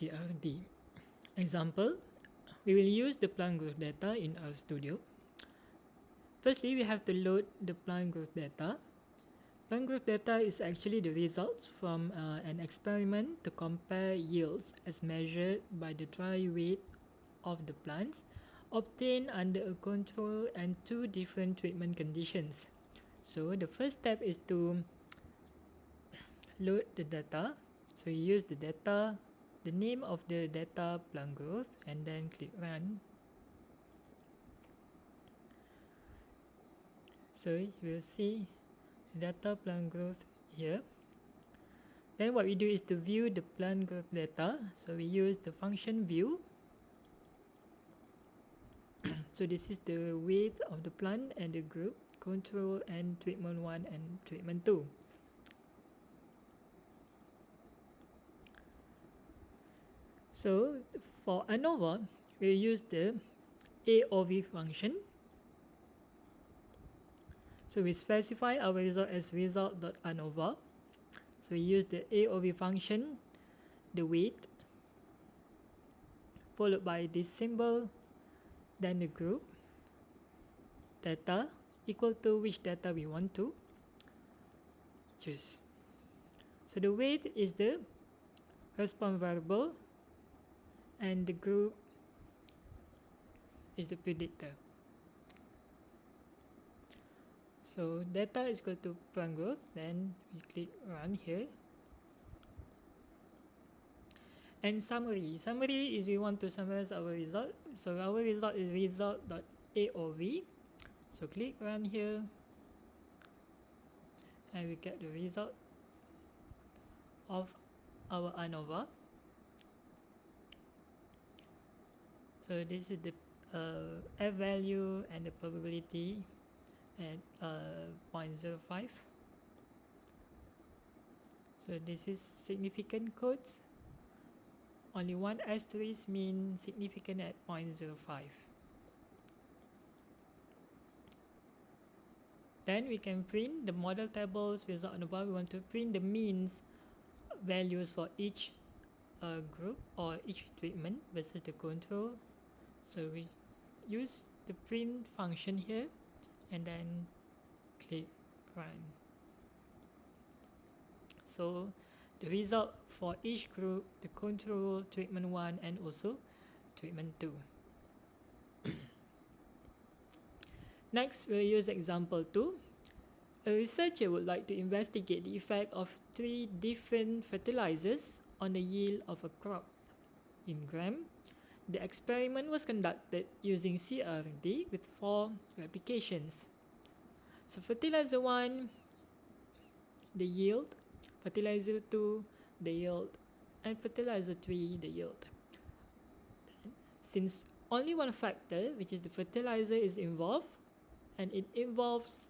CRD. Example, we will use the plant growth data in RStudio. Firstly, we have to load the plant growth data. Plant growth data is actually the results from an experiment to compare yields as measured by the dry weight of the plants obtained under a control and two different treatment conditions. So the first step is to load the data. So you use the data, the name of the data plant growth, and then click run. So you will see data plant growth here. Then what we do is to view the plant growth data. So we use the function view. So this is the weight of the plant and the group, control and treatment 1 and treatment 2. So for Anova, we use the AOV function. So we specify our result as result.anova. So we use the AOV function, the weight, followed by this symbol, then the group, data, equal to which data we want to choose. So the weight is the response variable, and the group is the predictor. So data is equal to plant growth, then we click run here. And summary. Summary is we want to summarize our result. So our result is result.aov. So click run here, and we get the result of our Anova. So this is the F value and the probability at 0.05. So this is significant codes. Only one asterisk means significant at 0.05. Then we can print the model tables result Anova. We want to print the means values for each group or each treatment versus the control. So we use the print function here and then click run. So the result for each group, the control, treatment 1 and also treatment 2. Next, we'll use example 2. A researcher would like to investigate the effect of 3 different fertilizers on the yield of a crop. In gram, the experiment was conducted using CRD with 4 replications. So fertilizer 1, the yield, fertilizer 2, the yield, and fertilizer 3, the yield. Since only one factor, which is the fertilizer, is involved, and it involves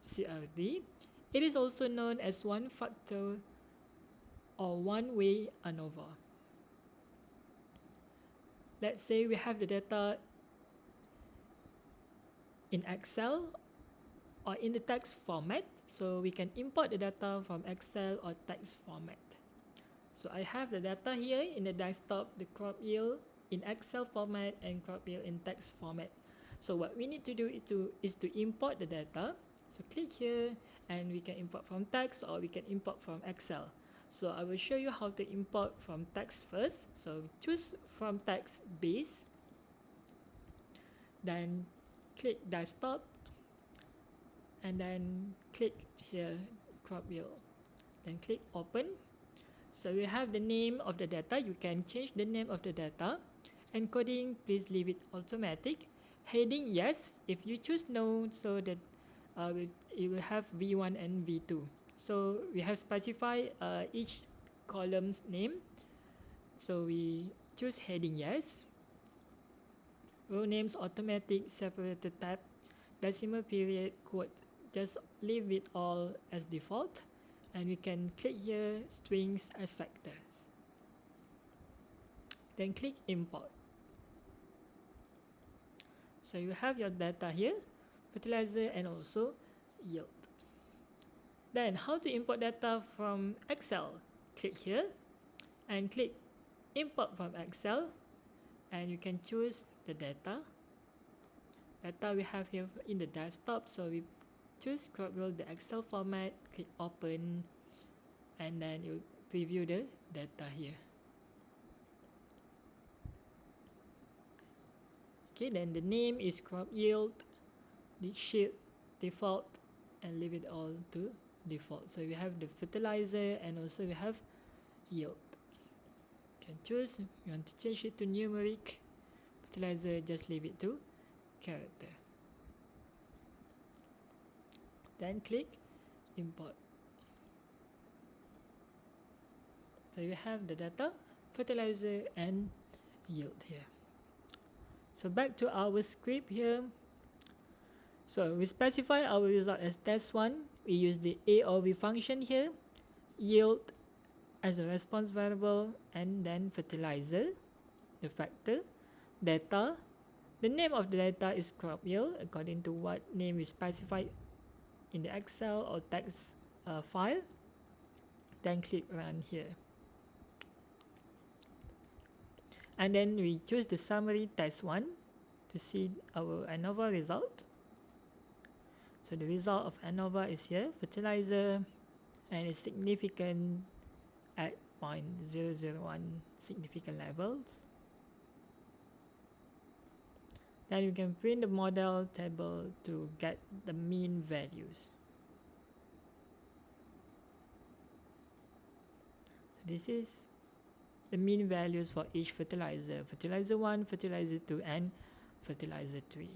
CRD, it is also known as one factor or one-way Anova. Let's say we have the data in Excel or in the text format. So we can import the data from Excel or text format. So I have the data here in the desktop, the crop yield in Excel format and crop yield in text format. So what we need to do is to import the data. So click here and we can import from text or we can import from Excel. So I will show you how to import from text first. So choose from text base, then click desktop, and then click here crop yield, then click open. So we have the name of the data. You can change the name of the data. Encoding, please leave it automatic. Heading, yes. If you choose no, so that it will have V1 and V2. So we have specified each column's name. So we choose heading, yes. Row names automatic, separated tab, decimal period, quote. Just leave it all as default, and we can click here strings as factors. Then click import. So you have your data here, fertilizer and also yield. Then how to import data from Excel? Click here and click import from Excel, and you can choose the data we have here in the desktop. So we choose crop wheel, the Excel format, click open, and then you preview the data here. Okay, then the name is crop yield, the sheet default, and leave it all to default. So we have the fertilizer, and also we have yield. You can choose, you want to change it to numeric. Fertilizer, just leave it to character. Then click import. So you have the data, fertilizer, and yield here. So back to our script here. So we specify our result as test1. We use the AOV function here, yield as a response variable, and then fertilizer, the factor, data. The name of the data is crop yield according to what name we specified in the Excel or text file. Then click run here. And then we choose the summary test1 to see our Anova result. So the result of Anova is here, fertilizer, and it's significant at 0.001 significant levels. Then you can print the model table to get the mean values. So this is the mean values for each fertilizer, fertilizer 1, fertilizer 2, and fertilizer 3.